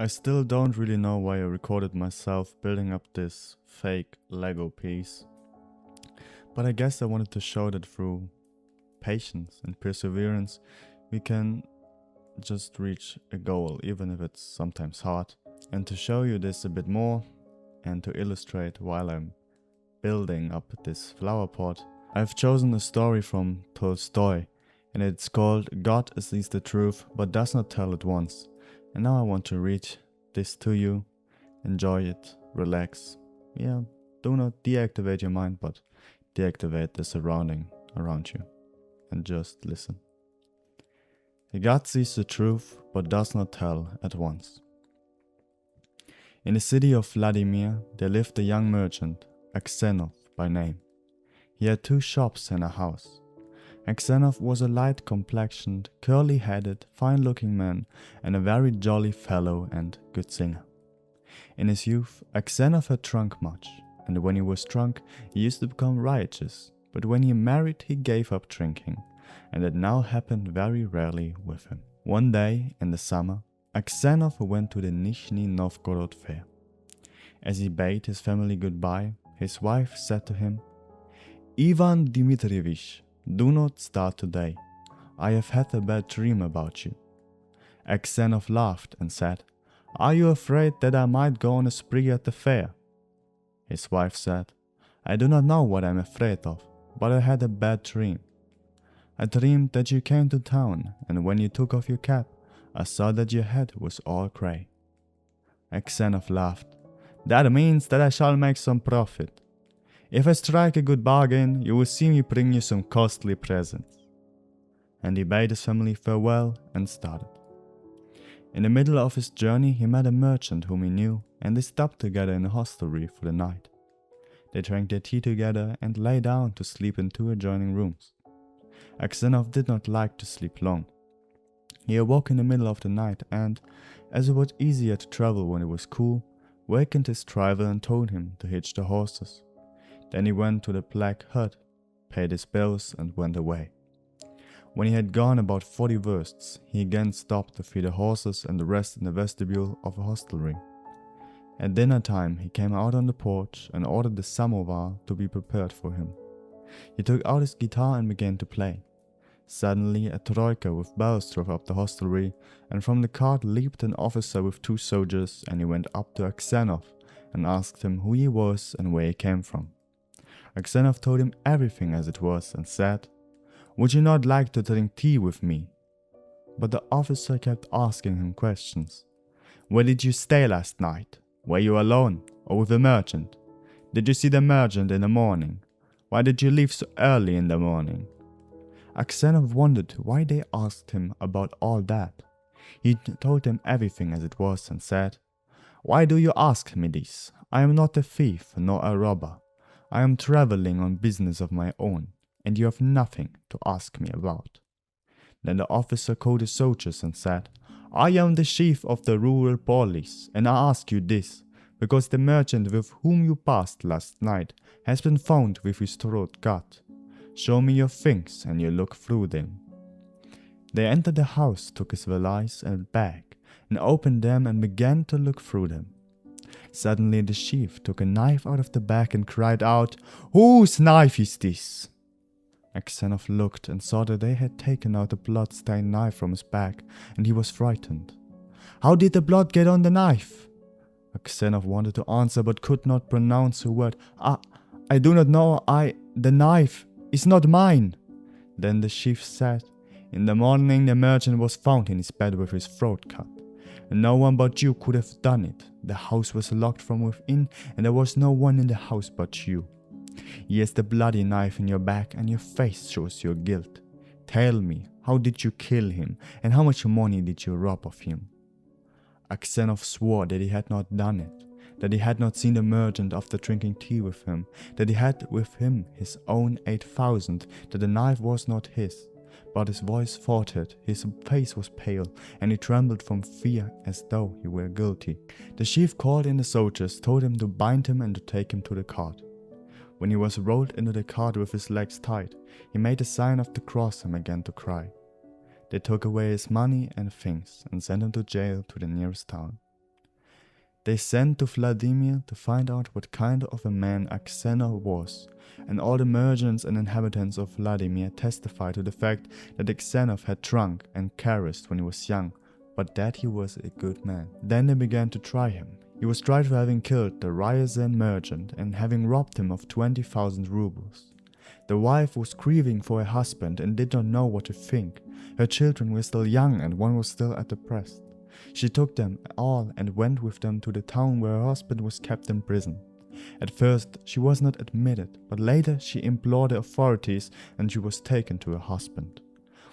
I still don't really know why I recorded myself building up this fake Lego piece, but I guess I wanted to show that through patience and perseverance we can just reach a goal, even if it's sometimes hard. And to show you this a bit more and to illustrate while I'm building up this flower pot, I've chosen a story from Tolstoi, and it's called God Sees the Truth but Does Not Tell It Once. And now I want to read this to you. Enjoy it, relax. Yeah, do not deactivate your mind, but deactivate the surrounding around you. And just listen. God sees the truth but does not tell at once. In the city of Vladimir there lived a young merchant, Aksenov by name. He had 2 shops and a house. Aksenov was a light-complexioned, curly-headed, fine-looking man and a very jolly fellow and good singer. In his youth, Aksenov had drunk much, and when he was drunk, he used to become riotous, but when he married, he gave up drinking, and it now happened very rarely with him. One day, in the summer, Aksenov went to the Nizhny Novgorod fair. As he bade his family goodbye, his wife said to him, "Ivan Dmitrievich, do not start today. I have had a bad dream about you." Aksenov laughed and said, "Are you afraid that I might go on a spree at the fair?" His wife said, "I do not know what I am afraid of, but I had a bad dream. I dreamed that you came to town, and when you took off your cap, I saw that your head was all grey." Aksenov laughed. "That means that I shall make some profit. If I strike a good bargain, you will see me bring you some costly presents." And he bade his family farewell and started. In the middle of his journey he met a merchant whom he knew, and they stopped together in a hostelry for the night. They drank their tea together and lay down to sleep in 2 adjoining rooms. Aksenov did not like to sleep long. He awoke in the middle of the night and, as it was easier to travel when it was cool, wakened his driver and told him to hitch the horses. Then he went to the black hut, paid his bills and went away. When he had gone about 40 versts, he again stopped to feed the horses and rest in the vestibule of a hostelry. At dinner time he came out on the porch and ordered the samovar to be prepared for him. He took out his guitar and began to play. Suddenly a troika with bells drove up the hostelry, and from the cart leaped an officer with 2 soldiers, and he went up to Aksenov and asked him who he was and where he came from. Aksenov told him everything as it was and said, "Would you not like to drink tea with me?" But the officer kept asking him questions. "Where did you stay last night? Were you alone or with a merchant? Did you see the merchant in the morning? Why did you leave so early in the morning?" Aksenov wondered why they asked him about all that. He told them everything as it was and said, "Why do you ask me this? I am not a thief nor a robber. I am traveling on business of my own, and you have nothing to ask me about." Then the officer called the soldiers and said, "I am the chief of the rural police, and I ask you this, because the merchant with whom you passed last night has been found with his throat cut. Show me your things, and you look through them." They entered the house, took his valise and bag, and opened them and began to look through them. Suddenly the chief took a knife out of the bag and cried out, "Whose knife is this?" Aksenov looked and saw that they had taken out a blood-stained knife from his bag, and he was frightened. "How did the blood get on the knife?" Aksenov wanted to answer but could not pronounce a word. I do not know. The knife is not mine." Then the chief said, "In the morning the merchant was found in his bed with his throat cut. And no one but you could have done it. The house was locked from within, and there was no one in the house but you. Here's the bloody knife in your back, and your face shows your guilt. Tell me, how did you kill him, and how much money did you rob of him?" Aksenov swore that he had not done it, that he had not seen the merchant after drinking tea with him, that he had with him his own 8,000, that the knife was not his. But his voice faltered, his face was pale, and he trembled from fear as though he were guilty. The chief called in the soldiers, told him to bind him and to take him to the cart. When he was rolled into the cart with his legs tied, he made a sign of the cross and began to cry. They took away his money and things and sent him to jail to the nearest town. They sent to Vladimir to find out what kind of a man Aksenov was, and all the merchants and inhabitants of Vladimir testified to the fact that Aksenov had drunk and caroused when he was young, but that he was a good man. Then they began to try him. He was tried for having killed the Ryazan merchant and having robbed him of 20,000 rubles. The wife was grieving for her husband and did not know what to think. Her children were still young and one was still at the breast. She took them all and went with them to the town where her husband was kept in prison. At first she was not admitted, but later she implored the authorities and she was taken to her husband.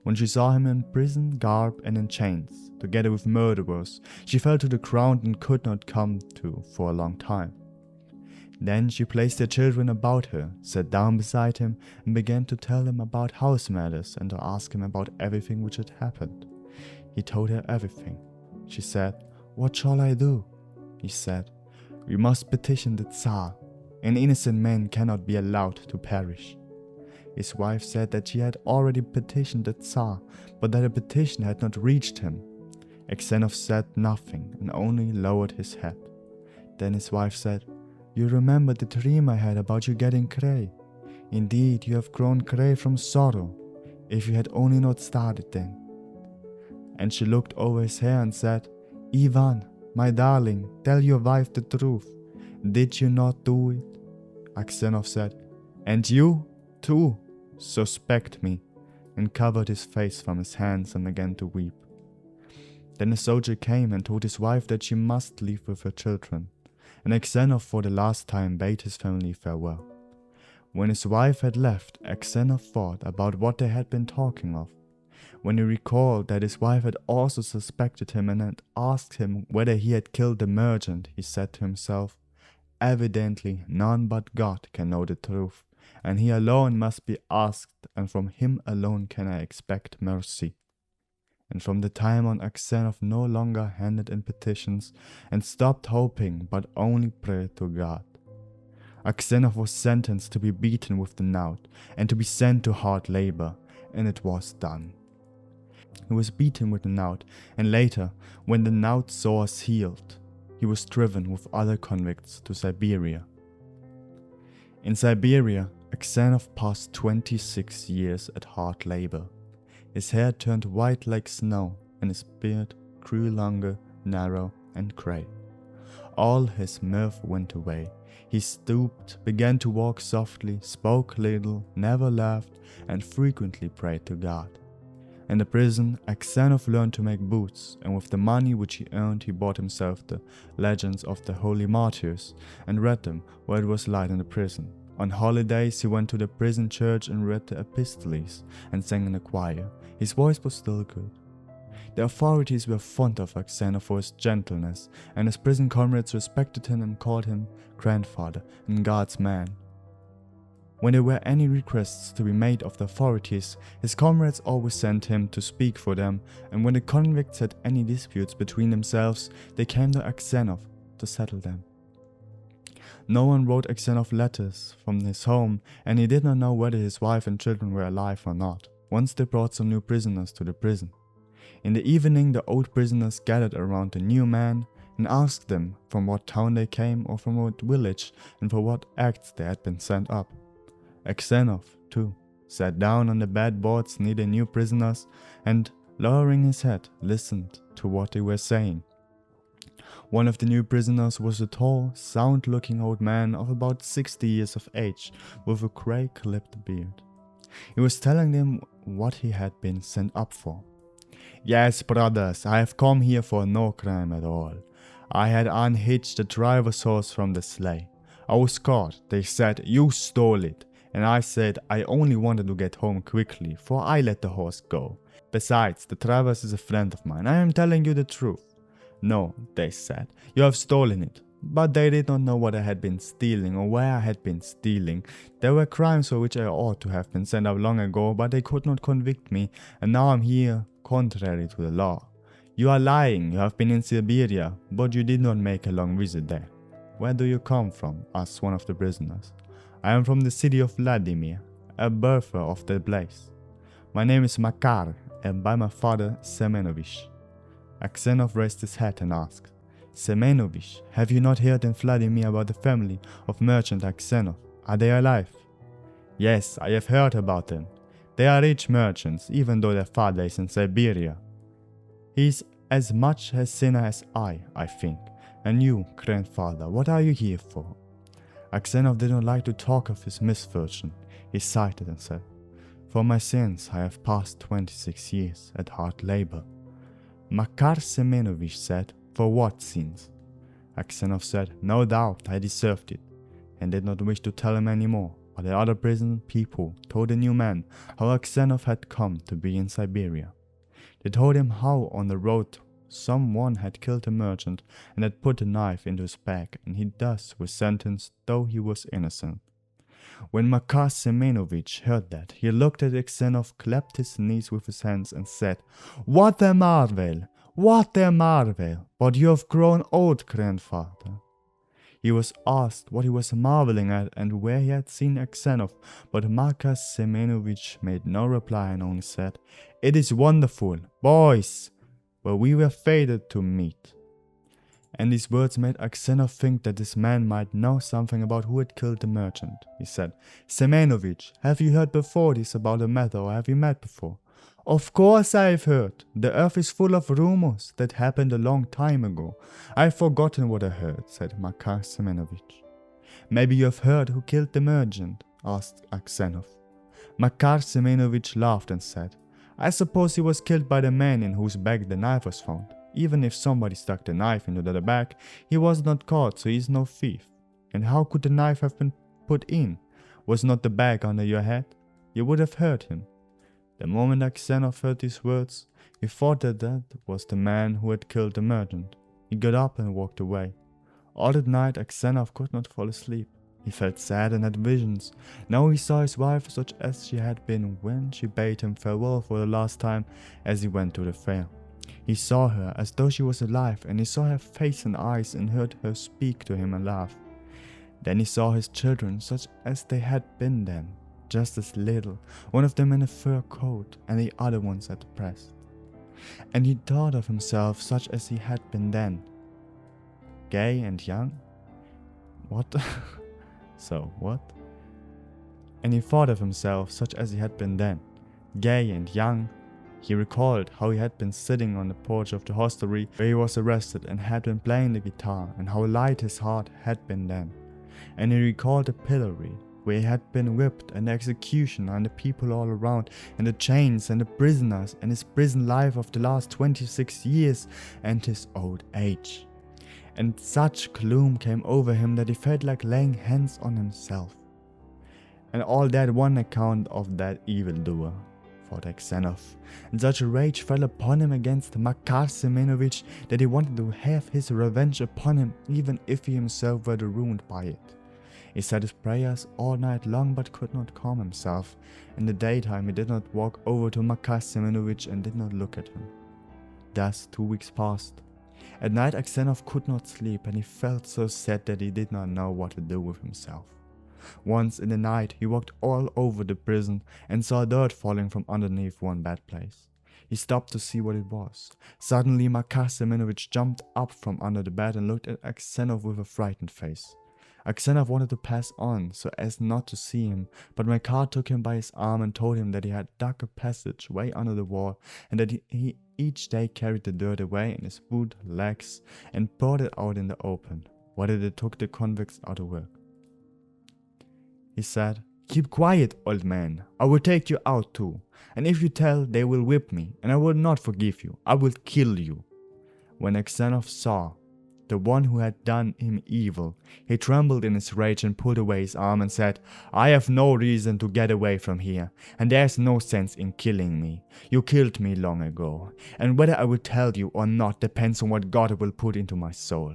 When she saw him in prison garb and in chains, together with murderers, she fell to the ground and could not come to for a long time. Then she placed her children about her, sat down beside him, and began to tell him about house matters and to ask him about everything which had happened. He told her everything. She said, "What shall I do?" He said, "We must petition the Tsar. An innocent man cannot be allowed to perish." His wife said that she had already petitioned the Tsar, but that the petition had not reached him. Aksenov said nothing and only lowered his head. Then his wife said, "You remember the dream I had about you getting grey. Indeed, you have grown grey from sorrow. If you had only not started then." And she looked over his hair and said, "Ivan, my darling, tell your wife the truth. Did you not do it?" Aksenov said, "And you, too, suspect me," and covered his face from his hands and began to weep. Then a soldier came and told his wife that she must leave with her children, and Aksenov for the last time bade his family farewell. When his wife had left, Aksenov thought about what they had been talking of. When he recalled that his wife had also suspected him and had asked him whether he had killed the merchant, he said to himself, "Evidently none but God can know the truth, and he alone must be asked, and from him alone can I expect mercy." And from the time on, Aksenov no longer handed in petitions and stopped hoping but only prayed to God. Aksenov was sentenced to be beaten with the knout and to be sent to hard labor, and it was done. He was beaten with the knout, and later, when the knout sores healed, he was driven with other convicts to Siberia. In Siberia, Aksenov passed 26 years at hard labor. His hair turned white like snow, and his beard grew longer, narrow, and grey. All his mirth went away. He stooped, began to walk softly, spoke little, never laughed, and frequently prayed to God. In the prison, Aksenov learned to make boots, and with the money which he earned he bought himself the legends of the Holy Martyrs and read them while it was light in the prison. On holidays he went to the prison church and read the epistles and sang in the choir. His voice was still good. The authorities were fond of Aksenov for his gentleness, and his prison comrades respected him and called him grandfather and God's man. When there were any requests to be made of the authorities, his comrades always sent him to speak for them, and when the convicts had any disputes between themselves, they came to Aksenov to settle them. No one wrote Aksenov letters from his home, and he did not know whether his wife and children were alive or not. Once they brought some new prisoners to the prison. In the evening, the old prisoners gathered around the new man and asked them from what town they came or from what village and for what acts they had been sent up. Aksenov, too, sat down on the bed boards near the new prisoners and, lowering his head, listened to what they were saying. One of the new prisoners was a tall, sound-looking old man of about 60 years of age, with a grey clipped beard. He was telling them what he had been sent up for. "Yes, brothers, I have come here for no crime at all. I had unhitched the driver's horse from the sleigh. I was caught. They said, 'You stole it.' And I said I only wanted to get home quickly, for I let the horse go. Besides, the driver is a friend of mine. I am telling you the truth." "No," they said, "you have stolen it." But they did not know what I had been stealing or where I had been stealing. There were crimes for which I ought to have been sent up long ago, but they could not convict me, and now I am here contrary to the law. "You are lying. You have been in Siberia, but you did not make a long visit there." "Where do you come from?" asked one of the prisoners. "I am from the city of Vladimir, a birther of the place. My name is Makar, and by my father Semenovich." Aksenov raised his head and asked, Semenovich, have you not heard them flooding me about the family of merchant Aksenov? Are they alive? Yes, I have heard about them. They are rich merchants, even though their father is in Siberia. He is as much a sinner as I think. And you, grandfather, what are you here for? Aksenov did not like to talk of his misfortune. He sighed and said, For my sins I have passed 26 years at hard labor. Makar Semenovich said, For what sins? Aksenov said, No doubt I deserved it, and did not wish to tell him any more. But the other prison people told the new man how Aksenov had come to be in Siberia. They told him how on the road someone had killed a merchant and had put a knife into his back, and he thus was sentenced though he was innocent. When Makar Semenovich heard that, he looked at Aksenov, clapped his knees with his hands and said, What a marvel! What a marvel! But you have grown old, grandfather. He was asked what he was marveling at and where he had seen Aksenov, but Makar Semenovich made no reply and only said, It is wonderful, boys, but we were fated to meet. And these words made Aksenov think that this man might know something about who had killed the merchant. He said, Semenovich, have you heard before this about the matter, or have you met before? Of course I have heard. The earth is full of rumors that happened a long time ago. I have forgotten what I heard, said Makar Semenovich. Maybe you have heard who killed the merchant, asked Aksenov. Makar Semenovich laughed and said, I suppose he was killed by the man in whose bag the knife was found. Even if somebody stuck the knife into the bag, he was not caught, so he is no thief. And how could the knife have been put in? Was not the bag under your head? You would have heard him. The moment Aksenov heard these words, he thought that was the man who had killed the merchant. He got up and walked away. All that night Aksenov could not fall asleep. He felt sad and had visions. Now he saw his wife such as she had been when she bade him farewell for the last time as he went to the fair. He saw her as though she was alive, and he saw her face and eyes and heard her speak to him and laugh. Then he saw his children such as they had been then, just as little, one of them in a fur coat and the other ones at the breast. And he thought of himself such as he had been then, gay and young. What? What? And he thought of himself such as he had been then, gay and young. He recalled how he had been sitting on the porch of the hostelry where he was arrested and had been playing the guitar, and how light his heart had been then. And he recalled the pillory where he had been whipped, and the executioner and the people all around, and the chains and the prisoners, and his prison life of the last 26 years, and his old age. And such gloom came over him that he felt like laying hands on himself. And all that one account of that evildoer, thought Aksenov, and such a rage fell upon him against Makar Semenovich that he wanted to have his revenge upon him, even if he himself were ruined by it. He said his prayers all night long but could not calm himself. In the daytime he did not walk over to Makar Semenovich and did not look at him. Thus 2 weeks passed. At night Aksenov could not sleep, and he felt so sad that he did not know what to do with himself. Once in the night he walked all over the prison and saw dirt falling from underneath one bed place. He stopped to see what it was. Suddenly Makar Semenovich jumped up from under the bed and looked at Aksenov with a frightened face. Aksenov wanted to pass on so as not to see him, but Makar took him by his arm and told him that he had dug a passage way under the wall, and that he each day carried the dirt away in his boot legs and poured it out in the open, while it took the convicts out of work. He said, "Keep quiet, old man. I will take you out too. And if you tell, they will whip me, and I will not forgive you. I will kill you." When Aksenov saw the one who had done him evil, he trembled in his rage and pulled away his arm and said, "I have no reason to get away from here, and there is no sense in killing me. You killed me long ago, and whether I will tell you or not depends on what God will put into my soul."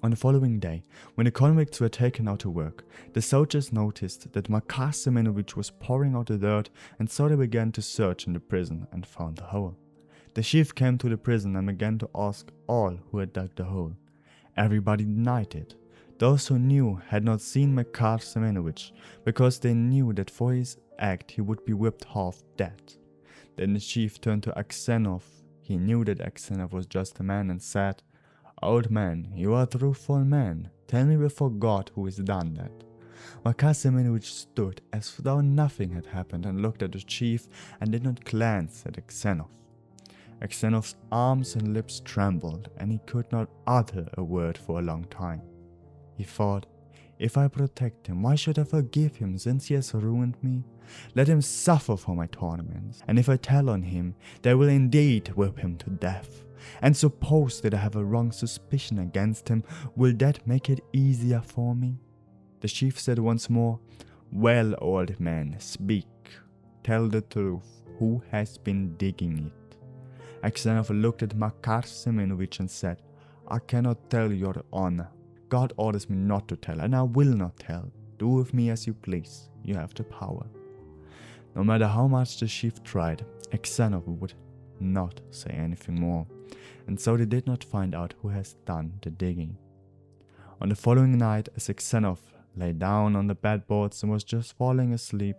On the following day, when the convicts were taken out to work, the soldiers noticed that Makar Semenovich was pouring out the dirt, and so they began to search in the prison and found the hole. The chief came to the prison and began to ask all who had dug the hole. Everybody denied it. Those who knew had not seen Makar Semenovich, because they knew that for his act he would be whipped half dead. Then the chief turned to Aksenov. He knew that Aksenov was just a man and said, Old man, you are a truthful man. Tell me before God who has done that. Makar Semenovic stood as though nothing had happened and looked at the chief and did not glance at Aksenov. Aksenov's arms and lips trembled and he could not utter a word for a long time. He thought, if I protect him, why should I forgive him since he has ruined me? Let him suffer for my torments, and if I tell on him, they will indeed whip him to death. And suppose that I have a wrong suspicion against him, will that make it easier for me? The chief said once more, well, old man, speak. Tell the truth. Who has been digging it? Aksenov looked at Makar Semenovic and said, I cannot tell, your honor. God orders me not to tell, and I will not tell. Do with me as you please. You have the power. No matter how much the chief tried, Aksenov would not say anything more, and so they did not find out who has done the digging. On the following night, as Aksenov lay down on the bedboards and was just falling asleep,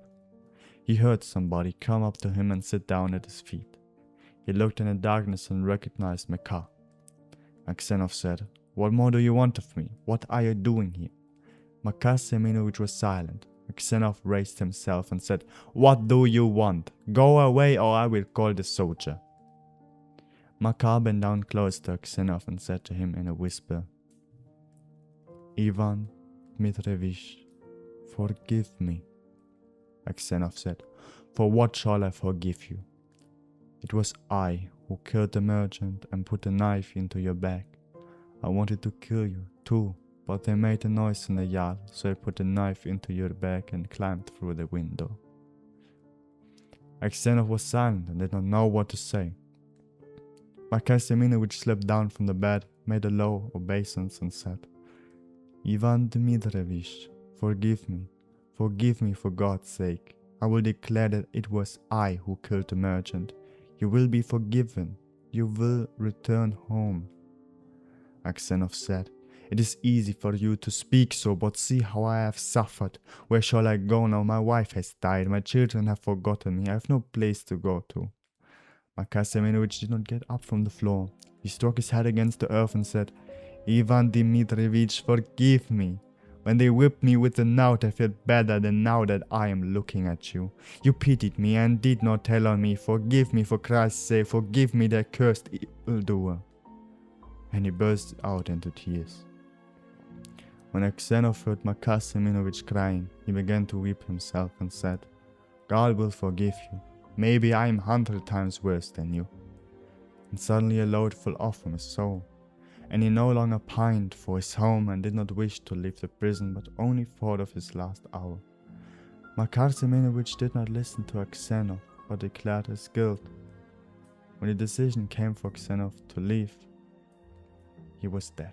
he heard somebody come up to him and sit down at his feet. He looked in the darkness and recognized Makar. Aksenov said, what more do you want of me? What are you doing here? Makar Semenovic was silent. Aksenov raised himself and said, what do you want? Go away or I will call the soldier. Makar bent down close to Aksenov and said to him in a whisper, Ivan Dmitrievich, forgive me. Aksenov said, for what shall I forgive you? It was I who killed the merchant and put a knife into your back. I wanted to kill you too, but they made a noise in the yard, so I put the knife into your back and climbed through the window. Aksenov was silent and did not know what to say. Makar Semenovic slipped down from the bed, made a low obeisance and said, Ivan Dmitrievich, forgive me for God's sake. I will declare that it was I who killed the merchant. You will be forgiven. You will return home. Aksenov said, it is easy for you to speak so, but see how I have suffered. Where shall I go now? My wife has died. My children have forgotten me. I have no place to go to. Makar Semenovic did not get up from the floor. He struck his head against the earth and said, Ivan Dmitrievich, forgive me. When they whipped me with the knout, I felt better than now that I am looking at you. You pitied me and did not tell on me. Forgive me for Christ's sake. Forgive me, the accursed evildoer. And he burst out into tears. When Aksenov heard Makar Semenovic crying, he began to weep himself and said, God will forgive you. Maybe I am 100 times worse than you. And suddenly a load fell off from his soul, and he no longer pined for his home and did not wish to leave the prison, but only thought of his last hour. Makar Semenovic did not listen to Aksenov, but declared his guilt. When the decision came for Aksenov to leave, he was dead.